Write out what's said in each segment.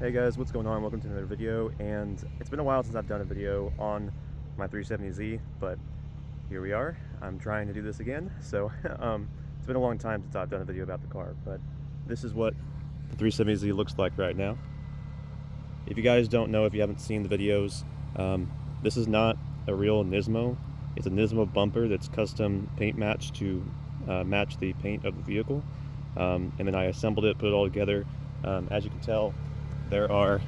Hey guys, what's going on? Welcome to another video. And it's been a while since I've done a video on my 370Z, but here we are. I'm trying to do this again. So it's been a long time since I've done a video about the car, but this is what the 370Z looks like right now. If you guys don't know, if you haven't seen the videos, this is not a real Nismo. It's a Nismo bumper that's custom paint matched to match the paint of the vehicle. And then I assembled it, put it all together. As you can tell, there are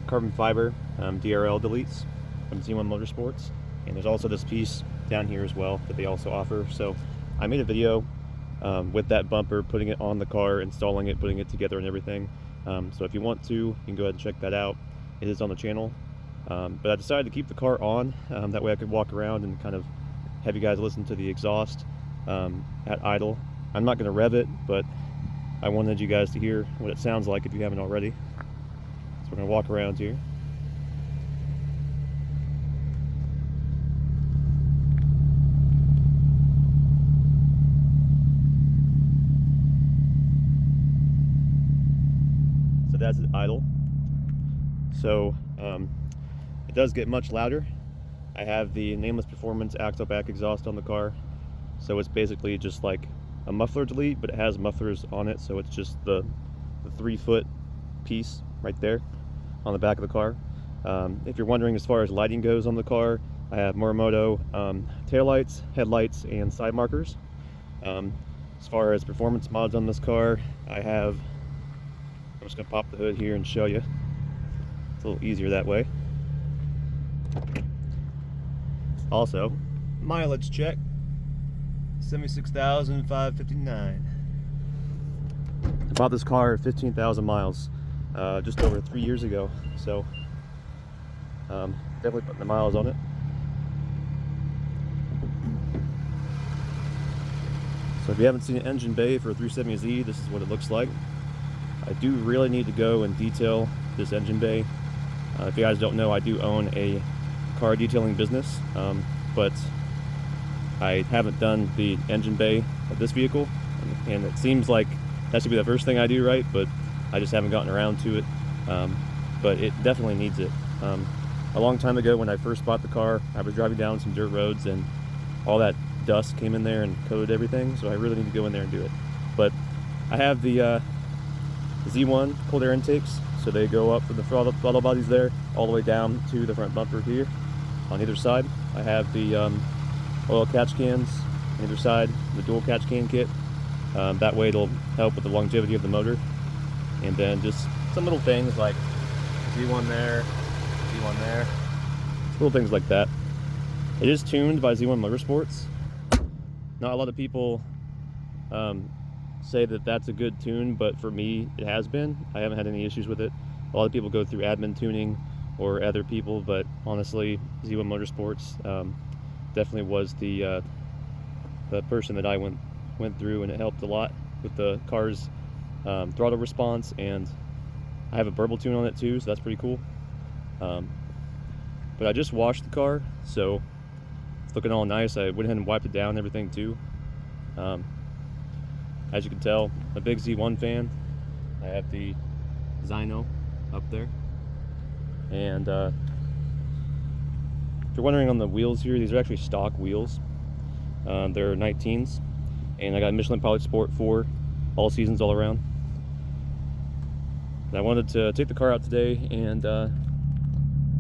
carbon fiber DRL deletes from Z1 Motorsports, and there's also this piece down here as well that they also offer. So I made a video with that bumper, putting it on the car, installing it, putting it together and everything. So if you want to, you can go ahead and check that out. It is on the channel. But I decided to keep the car on, that way I could walk around and kind of have you guys listen to the exhaust at idle. I'm not going to rev it, but I wanted you guys to hear what it sounds like if you haven't already. So we're going to walk around here. So that's at idle. So it does get much louder. I have the Nameless Performance Axle back exhaust on the car. So it's basically just like a muffler delete, but it has mufflers on it. So it's just the 3-foot piece right there on the back of the car. If you're wondering as far as lighting goes on the car, I have Morimoto taillights, headlights, and side markers. As far as performance mods on this car, I'm just gonna pop the hood here and show you. It's a little easier that way. Also, mileage check, 76,559. I bought this car at 15,000 miles just over 3 years ago, so definitely putting the miles on it. So if you haven't seen an engine bay for a 370Z, this is what it looks like. I do really need to go and detail this engine bay. If you guys don't know, I do own a car detailing business, but I haven't done the engine bay of this vehicle, and it seems like that should be the first thing I do, right? But I just haven't gotten around to it. But it definitely needs it. A long time ago, when I first bought the car, I was driving down some dirt roads and all that dust came in there and coated everything, so I really need to go in there and do it. But I have the Z1 cold air intakes, so they go up from the throttle bodies there all the way down to the front bumper here on either side. I have the oil catch cans on either side, the dual catch can kit. That way it'll help with the longevity of the motor. And then just some little things like Z1 there, Z1 there, little things like that. It is tuned by Z1 Motorsports. Not a lot of people say that that's a good tune, but for me it has been. I haven't had any issues with it. A lot of people go through admin tuning or other people, but honestly, Z1 Motorsports definitely was the person that I went through, and it helped a lot with the car's throttle response. And I have a burble tune on it too, so that's pretty cool. But I just washed the car, so it's looking all nice. I went ahead and wiped it down and everything too. As you can tell, I'm a big Z1 fan. I have the Zyno up there. And if you're wondering on the wheels here, these are actually stock wheels. They're 19s, and I got Michelin Pilot Sport 4 all seasons all around. And I wanted to take the car out today and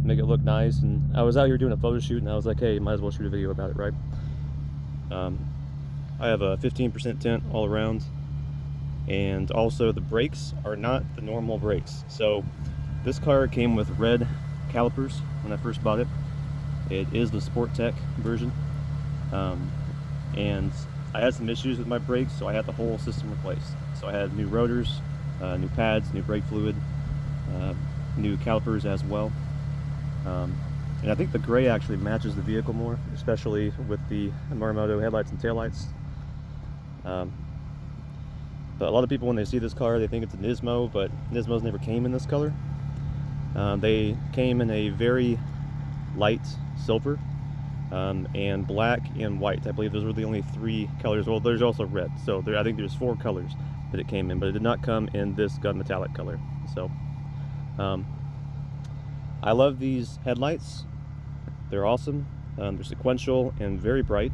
make it look nice, and I was out here doing a photo shoot, and I was like, hey, might as well shoot a video about it, right? I have a 15% tint all around, and also the brakes are not the normal brakes. So this car came with red calipers when I first bought it. It is the Sport Tech version, and I had some issues with my brakes, so I had the whole system replaced. So I had new rotors, new pads, new brake fluid, new calipers as well. And I think the gray actually matches the vehicle more, especially with the Morimoto headlights and taillights. But a lot of people, when they see this car, they think it's a Nismo, but Nismos never came in this color. They came in a very light silver, and black and white. I believe those were the only 3 colors. Well, there's also red, so I think there's 4 colors that it came in, but it did not come in this gun metallic color. So I love these headlights. They're awesome. They're sequential and very bright.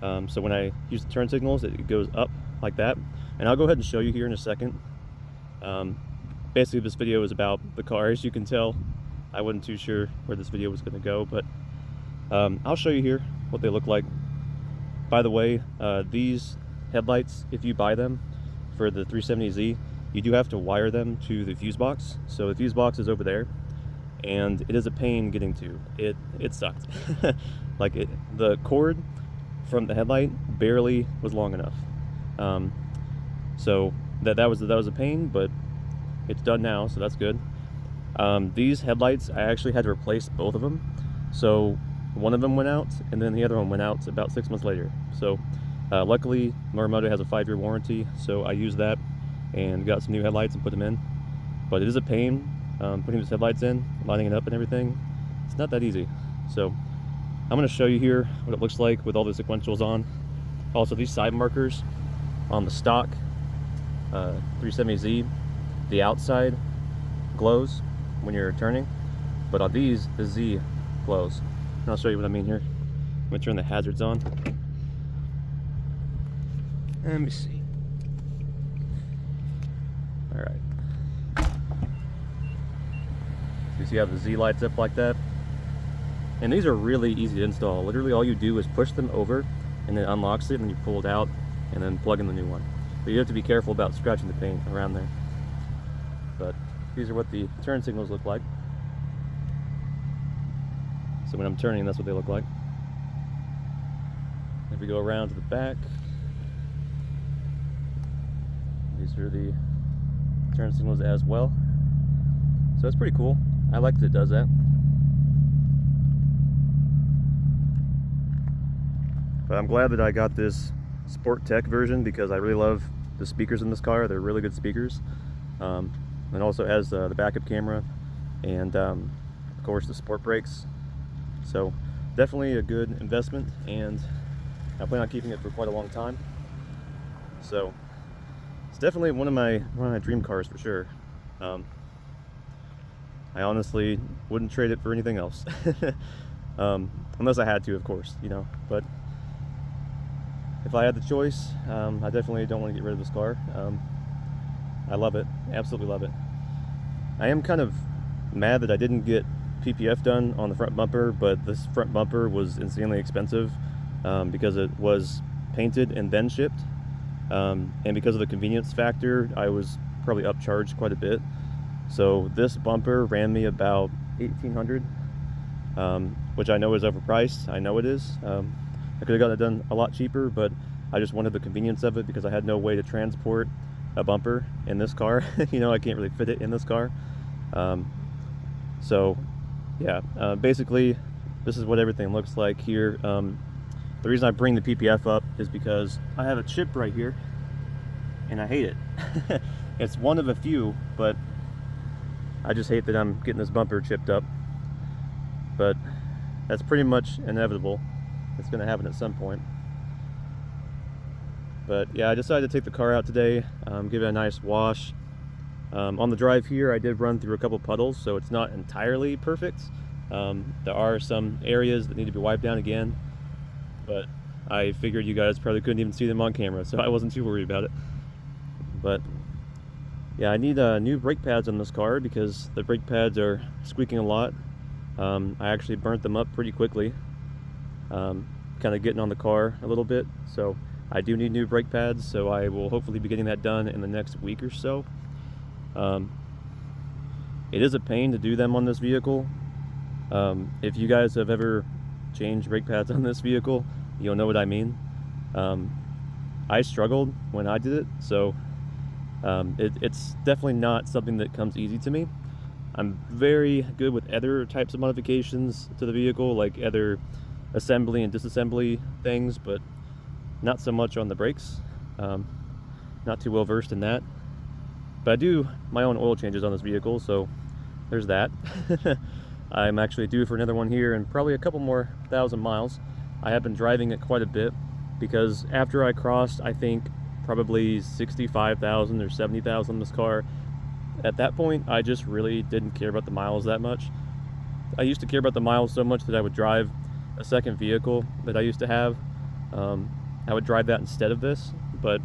So when I use the turn signals, it goes up like that. And I'll go ahead and show you here in a second. Basically, this video is about the car. As you can tell, I wasn't too sure where this video was going to go, but I'll show you here what they look like. By the way, these headlights, if you buy them for the 370Z, you do have to wire them to the fuse box. So the fuse box is over there, and it is a pain getting to. It sucked. Like the cord from the headlight barely was long enough. So that was a pain, but it's done now, so that's good. These headlights, I actually had to replace both of them. So one of them went out, and then the other one went out about 6 months later. So luckily, Morimoto has a 5-year warranty, so I used that and got some new headlights and put them in. But it is a pain putting these headlights in, lining it up and everything. It's not that easy. So I'm going to show you here what it looks like with all the sequentials on. Also, these side markers on the stock 370Z, the outside glows when you're turning, but on these, the Z glows. And I'll show you what I mean here. I'm going to turn the hazards on. Let me see. Alright. So you see how the Z lights up like that? And these are really easy to install. Literally all you do is push them over, and then it unlocks it, and then you pull it out, and then plug in the new one. But you have to be careful about scratching the paint around there. But these are what the turn signals look like. So when I'm turning, that's what they look like. If we go around to the back, these are the turn signals as well. So it's pretty cool. I like that it does that. But I'm glad that I got this Sport Tech version because I really love the speakers in this car. They're really good speakers. It also has the backup camera and of course the sport brakes. So definitely a good investment, and I plan on keeping it for quite a long time. So it's definitely one of my dream cars for sure. I honestly wouldn't trade it for anything else. Unless I had to, of course, you know. But if I had the choice, I definitely don't want to get rid of this car. I love it, absolutely love it. I am kind of mad that I didn't get PPF done on the front bumper, but this front bumper was insanely expensive because it was painted and then shipped. And because of the convenience factor, I was probably upcharged quite a bit. So this bumper ran me about $1,800, which I know is overpriced. I know it is. I could have gotten it done a lot cheaper, but I just wanted the convenience of it because I had no way to transport a bumper in this car. You know, I can't really fit it in this car. So yeah, basically this is what everything looks like here. The reason I bring the PPF up is because I have a chip right here and I hate it. It's one of a few, but I just hate that I'm getting this bumper chipped up. But that's pretty much inevitable. It's going to happen at some point. But yeah, I decided to take the car out today, give it a nice wash. On the drive here, I did run through a couple puddles, so it's not entirely perfect. There are some areas that need to be wiped down again, but I figured you guys probably couldn't even see them on camera, so I wasn't too worried about it. But yeah, I need new brake pads on this car because the brake pads are squeaking a lot. I actually burnt them up pretty quickly, kind of getting on the car a little bit. So I do need new brake pads, so I will hopefully be getting that done in the next week or so. It is a pain to do them on this vehicle. If you guys have ever changed brake pads on this vehicle, you'll know what I mean. I struggled when I did it, so it's definitely not something that comes easy to me. I'm very good with other types of modifications to the vehicle, like other assembly and disassembly things, but not so much on the brakes. Not too well versed in that. But I do my own oil changes on this vehicle, so there's that. I'm actually due for another one here in probably a couple more thousand miles. I have been driving it quite a bit because after I crossed, I think, probably 65,000 or 70,000 in this car, at that point, I just really didn't care about the miles that much. I used to care about the miles so much that I would drive a second vehicle that I used to have. I would drive that instead of this, but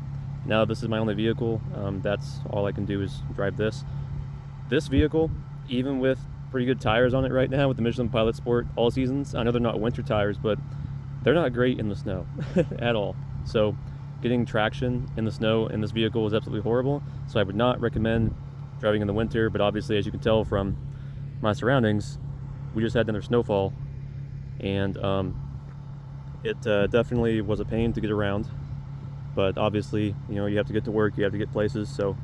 now this is my only vehicle. That's all I can do is drive this. This vehicle, even with pretty good tires on it right now with the Michelin Pilot Sport all seasons, I know they're not winter tires, but they're not great in the snow at all. So getting traction in the snow in this vehicle is absolutely horrible. So I would not recommend driving in the winter, but obviously, as you can tell from my surroundings, we just had another snowfall, and it definitely was a pain to get around. But obviously, you know, you have to get to work, you have to get places, so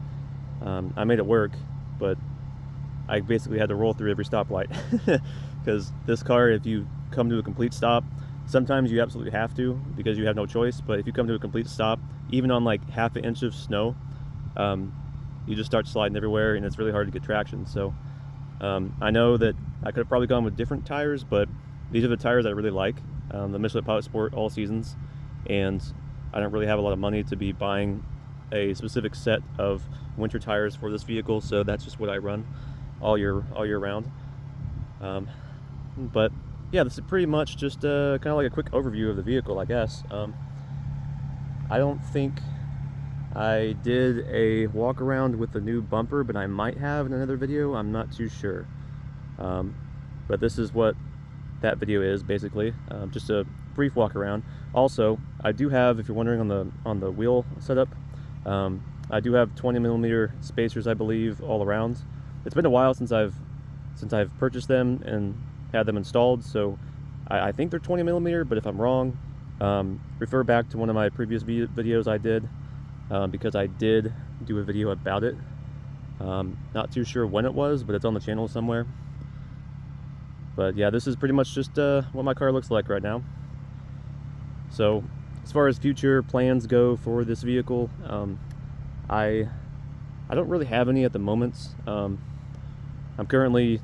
I made it work, but I basically had to roll through every stoplight because this car, if you come to a complete stop, sometimes you absolutely have to because you have no choice, but if you come to a complete stop, even on like half an inch of snow, you just start sliding everywhere and it's really hard to get traction. So I know that I could have probably gone with different tires, but these are the tires I really like, the Michelin Pilot Sport all seasons, and I don't really have a lot of money to be buying a specific set of winter tires for this vehicle, so that's just what I run all year round. But yeah, this is pretty much just kind of like a quick overview of the vehicle, I guess. I don't think I did a walk around with the new bumper, but I might have in another video. I'm not too sure. But this is what that video is basically, just a brief walk around. Also, I do have, if you're wondering on the wheel setup, I do have 20mm spacers, I believe, all around. It's been a while since I've purchased them and had them installed, so I think they're 20mm, but if I'm wrong, refer back to one of my previous videos I did, because I did do a video about it. Not too sure when it was, but it's on the channel somewhere. But yeah, this is pretty much just what my car looks like right now. So as far as future plans go for this vehicle, I don't really have any at the moment. I'm currently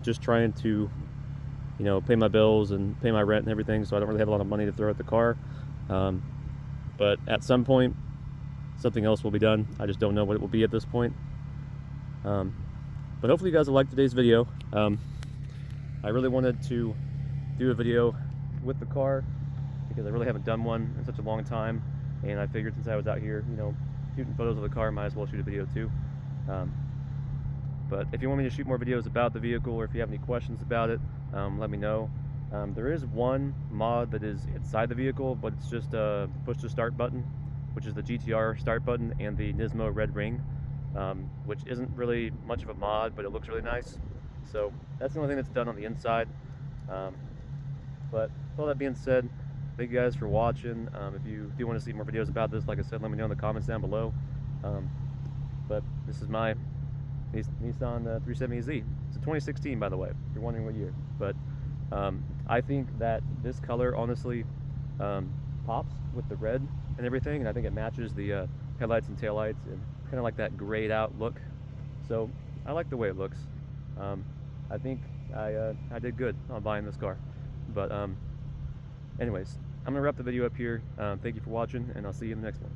just trying to, you know, pay my bills and pay my rent and everything, so I don't really have a lot of money to throw at the car. But at some point, something else will be done. I just don't know what it will be at this point. But hopefully you guys will like today's video. I really wanted to do a video with the car because I really haven't done one in such a long time, and I figured since I was out here, you know, shooting photos of the car, might as well shoot a video too. But if you want me to shoot more videos about the vehicle, or if you have any questions about it, let me know. There is one mod that is inside the vehicle, but it's just a push to start button, which is the GTR start button and the Nismo red ring, which isn't really much of a mod, but it looks really nice. So that's the only thing that's done on the inside. But with all that being said, thank you guys for watching. If you do want to see more videos about this, like I said, let me know in the comments down below. But this is my Nissan 370Z. It's a 2016, by the way, if you're wondering what year. But I think that this color honestly pops with the red and everything, and I think it matches the headlights and taillights and kind of like that grayed out look. So I like the way it looks. I think I did good on buying this car. But anyways, I'm gonna wrap the video up here. Thank you for watching, and I'll see you in the next one.